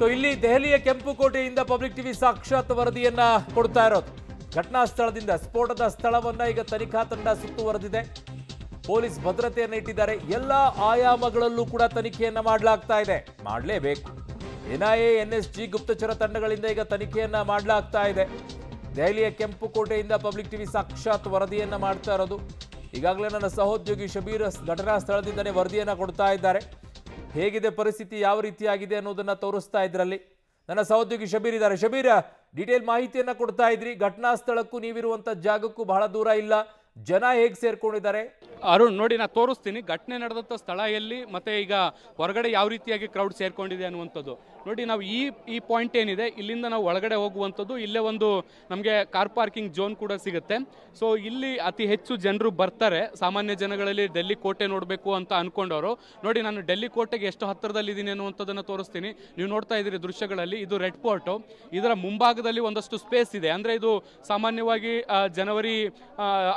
So ಇಲ್ಲಿ ದೆಹಲಿಯ ಕೆಂಪುಕೋಟೆಯಿಂದ public TV ಸಾಕ್ಷಾತ್ ವರದಿಯನ್ನ ಕೊಡ್ತಾ ಇರೋದು. ಘಟನಾ ಸ್ಥಳದಿಂದ ಸ್ಫೋಟದ ಸ್ಥಳವನ್ನ ಈಗ ತನಿಖಾ ತಂಡ ಸುತ್ತುವರೆದಿದೆ. ಪೊಲೀಸ್ ಭದ್ರತೆಯನ್ನು ಇಟ್ಟಿದ್ದಾರೆ. ಎಲ್ಲ ಆಯಾಮಗಳಲ್ಲೂ ಕೂಡ ತನಿಖೆಯನ್ನ ಮಾಡಲಾಗ್ತಾ ಇದೆ, ಮಾಡಲೇಬೇಕು. ಎನ್ಐಎ, ಎನ್ಎಸ್ಜಿ, ಗುಪ್ತಚರ ತಂಡಗಳಿಂದ ಈಗ ತನಿಖೆಯನ್ನ ಮಾಡಲಾಗ್ತಾ ಇದೆ. ದೆಹಲಿಯ ಕೆಂಪುಕೋಟೆಯಿಂದ ಪಬ್ಲಿಕ್ ಟಿವಿ ಸಾಕ್ಷಾತ್ ವರದಿಯನ್ನ ಮಾಡ್ತಾ ಇರೋದು. ಈಗಾಗಲೇ ನನ್ನ ಸಹೋದ್ಯೋಗಿ ಶಬೀರ್ ಘಟನಾ ಸ್ಥಳದಿಂದನೇ ವರದಿಯನ್ನ ಕೊಡ್ತಾ ಇದ್ದಾರೆ. ಹೇಗಿದೆ ಪರಿಸ್ಥಿತಿ, ಯಾವ ರೀತಿಯಾಗಿದೆ ಅನ್ನೋದನ್ನ ತೋರಿಸ್ತಾ ಇದ್ರಲ್ಲಿ ನನ್ನ ಸಹೋದ್ಯೋಗಿ ಶಬೀರ್ ಇದ್ದಾರೆ. ಶಬೀರ್, ಡೀಟೇಲ್ ಮಾಹಿತಿಯನ್ನ ಕೊಡ್ತಾ ಇದ್ರಿ. ಘಟನಾ ಸ್ಥಳಕ್ಕೂ ನೀವಿರುವಂತ ಜಾಗಕ್ಕೂ ಬಹಳ ದೂರ ಇಲ್ಲ, ಜನ ಹೇಗೆ ಸೇರ್ಕೊಂಡಿದ್ದಾರೆ? ಅರುಣ್ ನೋಡಿ, ನಾನು ತೋರಿಸ್ತೀನಿ ಘಟನೆ ನಡೆದಂಥ ಸ್ಥಳ ಎಲ್ಲಿ ಮತ್ತೆ ಈಗ ಹೊರಗಡೆ ಯಾವ ರೀತಿಯಾಗಿ ಕ್ರೌಡ್ ಸೇರ್ಕೊಂಡಿದೆ ಅನ್ನುವಂಥದ್ದು. ನೋಡಿ, ನಾವು ಈ ಪಾಯಿಂಟ್ ಏನಿದೆ ಇಲ್ಲಿಂದ ನಾವು ಒಳಗಡೆ ಹೋಗುವಂಥದ್ದು, ಇಲ್ಲೇ ಒಂದು ನಮಗೆ ಕಾರ್ ಪಾರ್ಕಿಂಗ್ ಝೋನ್ ಕೂಡ ಸಿಗುತ್ತೆ. ಸೊ ಇಲ್ಲಿ ಅತಿ ಹೆಚ್ಚು ಜನರು ಬರ್ತಾರೆ. ಸಾಮಾನ್ಯ ಜನಗಳಲ್ಲಿ ಡೆಲ್ಲಿ ಕೋಟೆ ನೋಡಬೇಕು ಅಂತ ಅನ್ಕೊಂಡವರು. ನೋಡಿ, ನಾನು ಡೆಲ್ಲಿ ಕೋಟೆಗೆ ಎಷ್ಟು ಹತ್ತಿರದಲ್ಲಿದ್ದೀನಿ ಅನ್ನುವಂಥದ್ದನ್ನು ತೋರಿಸ್ತೀನಿ. ನೀವು ನೋಡ್ತಾ ಇದ್ದೀರಿ ದೃಶ್ಯಗಳಲ್ಲಿ, ಇದು ರೆಡ್ ಫೋರ್ಟು. ಇದರ ಮುಂಭಾಗದಲ್ಲಿ ಒಂದಷ್ಟು ಸ್ಪೇಸ್ ಇದೆ. ಅಂದರೆ ಇದು ಸಾಮಾನ್ಯವಾಗಿ ಜನವರಿ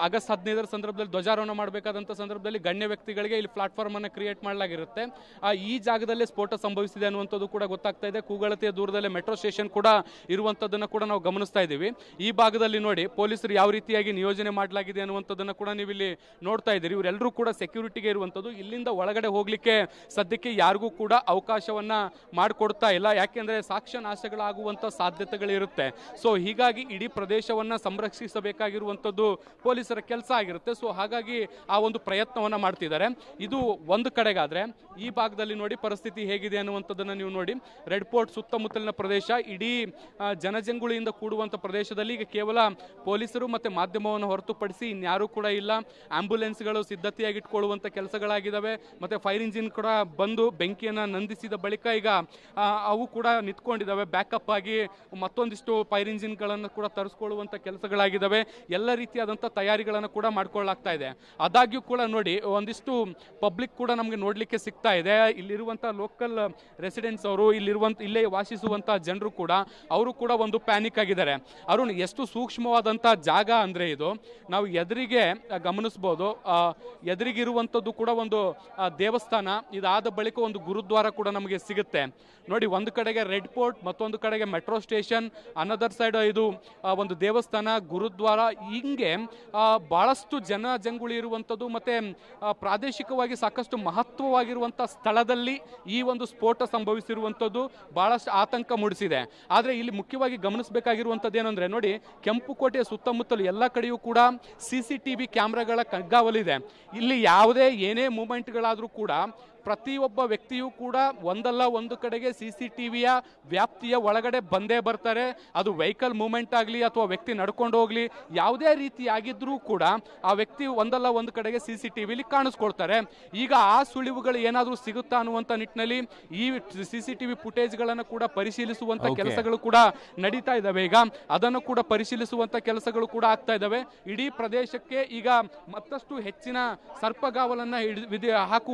ಆಗಸ್ಟ್ 15 ಸಂದರ್ಭದಲ್ಲಿ ಧ್ವಜಾರೋಹಣ ಮಾಡಬೇಕಾದಂಥ ಸಂದರ್ಭದಲ್ಲಿ ಗಣ್ಯ ವ್ಯಕ್ತಿಗಳಿಗೆ ಇಲ್ಲಿ ಪ್ಲಾಟ್ಫಾರ್ಮ್ ಅನ್ನು ಕ್ರಿಯೇಟ್ ಮಾಡಲಾಗಿರುತ್ತೆ. ಈ ಜಾಗದಲ್ಲಿ ಸ್ಫೋಟ ಸಂಭವಿಸಿದೆ ಅನ್ನುವಂಥದ್ದು ಕೂಡ ಗೊತ್ತಾಗ್ತಾ ಇದೆ. ಕೂಗಳತೆಯ ದೂರದಲ್ಲಿ ಮೆಟ್ರೋ ಸ್ಟೇಷನ್ ಕೂಡ ಇರುವಂಥದ್ದನ್ನು ಕೂಡ ನಾವು ಗಮನಿಸ್ತಾ ಇದ್ದೀವಿ. ಈ ಭಾಗದಲ್ಲಿ ನೋಡಿ ಪೊಲೀಸರು ಯಾವ ರೀತಿಯಾಗಿ ನಿಯೋಜನೆ ಮಾಡಲಾಗಿದೆ ಅನ್ನುವಂಥದ್ದನ್ನು ಕೂಡ ನೀವು ಇಲ್ಲಿ ನೋಡ್ತಾ ಇದ್ದೀರಿ. ಇವರೆಲ್ಲರೂ ಕೂಡ ಸೆಕ್ಯೂರಿಟಿಗೆ ಇರುವಂಥದ್ದು. ಇಲ್ಲಿಂದ ಒಳಗಡೆ ಹೋಗ್ಲಿಕ್ಕೆ ಸದ್ಯಕ್ಕೆ ಯಾರಿಗೂ ಕೂಡ ಅವಕಾಶವನ್ನ ಮಾಡಿಕೊಡ್ತಾ ಇಲ್ಲ, ಯಾಕೆಂದ್ರೆ ಸಾಕ್ಷ್ಯ ನಾಶಗಳಾಗುವಂಥ ಸಾಧ್ಯತೆಗಳಿರುತ್ತೆ. ಸೊ ಹೀಗಾಗಿ ಇಡೀ ಪ್ರದೇಶವನ್ನ ಸಂರಕ್ಷಿಸಬೇಕಾಗಿರುವಂಥದ್ದು ಪೊಲೀಸರ ಕೆಲಸ ಆಗಿರುತ್ತೆ. ಸೊ ಹಾಗಾಗಿ ಆ ಒಂದು ಪ್ರಯತ್ನವನ್ನ ಮಾಡ್ತಿದ್ದಾರೆ. ಇದು ಒಂದು ಕಡೆಗಾದ್ರೆ, ಈ ಭಾಗದಲ್ಲಿ ನೋಡಿ ಪರಿಸ್ಥಿತಿ ಹೇಗಿದೆ ಅನ್ನುವಂಥದ್ದನ್ನ ನೀವು ನೋಡಿ. ರೆಡ್ ಫೋರ್ಟ್ ಸುತ್ತಮುತ್ತಲಿನ ಪ್ರದೇಶ ಇಡೀ ಜನಜಂಗುಳಿಯಿಂದ ಕೂಡುವಂಥ ಪ್ರದೇಶದಲ್ಲಿ ಈಗ ಕೇವಲ ಪೊಲೀಸರು ಮತ್ತೆ ಮಾಧ್ಯಮವನ್ನು ಹೊರತುಪಡಿಸಿ ಇನ್ಯಾರೂ ಕೂಡ ಇಲ್ಲ. ಆಂಬ್ಯುಲೆನ್ಸ್ಗಳು ಸಿದ್ಧತೆಯಾಗಿ ಇಟ್ಕೊಳ್ಳುವಂಥ ಕೆಲಸಗಳಾಗಿದ್ದಾವೆ. ಮತ್ತೆ ಫೈರ್ ಇಂಜಿನ್ ಕೂಡ ಬಂದು ಬೆಂಕಿಯನ್ನು ನಂದಿಸಿದ ಬಳಿಕ ಈಗ ಅವು ಕೂಡ ನಿಂತ್ಕೊಂಡಿದ್ದಾವೆ. ಬ್ಯಾಕಪ್ ಆಗಿ ಮತ್ತೊಂದಿಷ್ಟು ಫೈರ್ ಇಂಜಿನ್ಗಳನ್ನು ಕೂಡ ತರಿಸ್ಕೊಳ್ಳುವಂಥ ಕೆಲಸಗಳಾಗಿದ್ದಾವೆ. ಎಲ್ಲ ರೀತಿಯಾದಂಥ ತಯಾರಿಗಳನ್ನು ಕೂಡ ಮಾಡ್ಕೊಳ್ಳಾಗ್ತಾ ಇದೆ. ಆದಾಗ್ಯೂ ಕೂಡ ನೋಡಿ ಒಂದಿಷ್ಟು ಪಬ್ಲಿಕ್ ಕೂಡ ನಮಗೆ ನೋಡಲಿಕ್ಕೆ ಸಿಗ್ತಾ ಇದೆ. ಇಲ್ಲಿರುವಂಥ ಲೋಕಲ್ ರೆಸಿಡೆಂಟ್ಸ್ ಅವರು, ಇಲ್ಲೇ ವಾಸಿಸುವಂಥ ಜನರು ಕೂಡ ಅವರು ಕೂಡ ಒಂದು ಪ್ಯಾನಿಕ್ ಆಗಿದ್ದಾರೆ. ಅರುಣ್, ಎಷ್ಟು ಸೂಕ್ಷ್ಮವಾದಂಥ ಜಾಗ ಅಂದರೆ ಇದು ನಾವು ಎದುರಿಗೆ ಗಮನಿಸ್ಬೋದು. ಎದುರಿಗಿರುವಂಥದ್ದು ಕೂಡ ಒಂದು ದೇವಸ್ಥಾನ. ಇದಾದ ಬಳಿಕ ಒಂದು ಗುರುದ್ವಾರ ಕೂಡ ನಮಗೆ ಸಿಗುತ್ತೆ. ನೋಡಿ, ಒಂದು ಕಡೆಗೆ ರೆಡ್ ಫೋರ್ಟ್, ಮತ್ತೊಂದು ಕಡೆಗೆ ಮೆಟ್ರೋ ಸ್ಟೇಷನ್, ಅನದರ್ ಸೈಡ್ ಇದು ಒಂದು ದೇವಸ್ಥಾನ, ಗುರುದ್ವಾರ. ಹಿಂಗೆ ಬಹಳಷ್ಟು ಜನಜಂಗುಳಿ ಇರುವಂಥದ್ದು ಮತ್ತೆ ಪ್ರಾದೇಶಿಕವಾಗಿ ಸಾಕಷ್ಟು ಮಹತ್ವವಾಗಿರುವಂಥ ಸ್ಥಳದಲ್ಲಿ ಈ ಒಂದು ಸ್ಫೋಟ ಸಂಭವಿಸಿರುವಂಥದ್ದು ಬಹಳಷ್ಟು ಆತಂಕ ಮೂಡಿಸಿದೆ. ಆದರೆ ಇಲ್ಲಿ ಮುಖ್ಯವಾಗಿ ಗಮನಿಸಬೇಕಾಗಿರುವಂಥದ್ದು ಏನಂದ್ರೆ ನೋಡಿ, ಕೆಂಪುಕೋಟೆಯ ಸುತ್ತಮುತ್ತಲು ಎಲ್ಲ ಕಡೆಯೂ ಕೂಡ CCTV ಕ್ಯಾಮ್ರಾಗಳ ಕಣ್ಗಾವಲಿದೆ. ಇಲ್ಲಿ ಯಾವುದೇ ಏನೇ ಮೂಮೆಂಟ್ಗಳಾದರೂ ಕೂಡ ಪ್ರತಿಯೊಬ್ಬ ವ್ಯಕ್ತಿಯೂ ಕೂಡ ಒಂದಲ್ಲ ಒಂದು ಕಡೆಗೆ CCTVಯ ವ್ಯಾಪ್ತಿಯ ಒಳಗಡೆ ಬಂದೇ ಬರ್ತಾರೆ. ಅದು ವೆಹಿಕಲ್ ಮೂವ್ಮೆಂಟ್ ಆಗಲಿ ಅಥವಾ ವ್ಯಕ್ತಿ ನಡ್ಕೊಂಡು ಹೋಗ್ಲಿ, ಯಾವುದೇ ರೀತಿ ಆಗಿದ್ರೂ ಕೂಡ ಆ ವ್ಯಕ್ತಿ ಒಂದಲ್ಲ ಒಂದು ಕಡೆಗೆ CCTVಲಿ ಕಾಣಿಸ್ಕೊಳ್ತಾರೆ. ಈಗ ಆ ಸುಳಿವುಗಳು ಏನಾದರೂ ಸಿಗುತ್ತಾ ಅನ್ನುವಂಥ ನಿಟ್ಟಿನಲ್ಲಿ ಈ CCTV ಫುಟೇಜ್ಗಳನ್ನು ಕೂಡ ಪರಿಶೀಲಿಸುವಂಥ ಕೆಲಸಗಳು ಕೂಡ ನಡೀತಾ ಇದ್ದಾವೆ. ಈಗ ಅದನ್ನು ಕೂಡ ಪರಿಶೀಲಿಸುವಂಥ ಕೆಲಸಗಳು ಕೂಡ ಆಗ್ತಾ ಇದ್ದಾವೆ. ಇಡೀ ಪ್ರದೇಶಕ್ಕೆ ಈಗ ಮತ್ತಷ್ಟು ಹೆಚ್ಚಿನ ಸರ್ಪಗಾವಲನ್ನು ಹಾಕುವ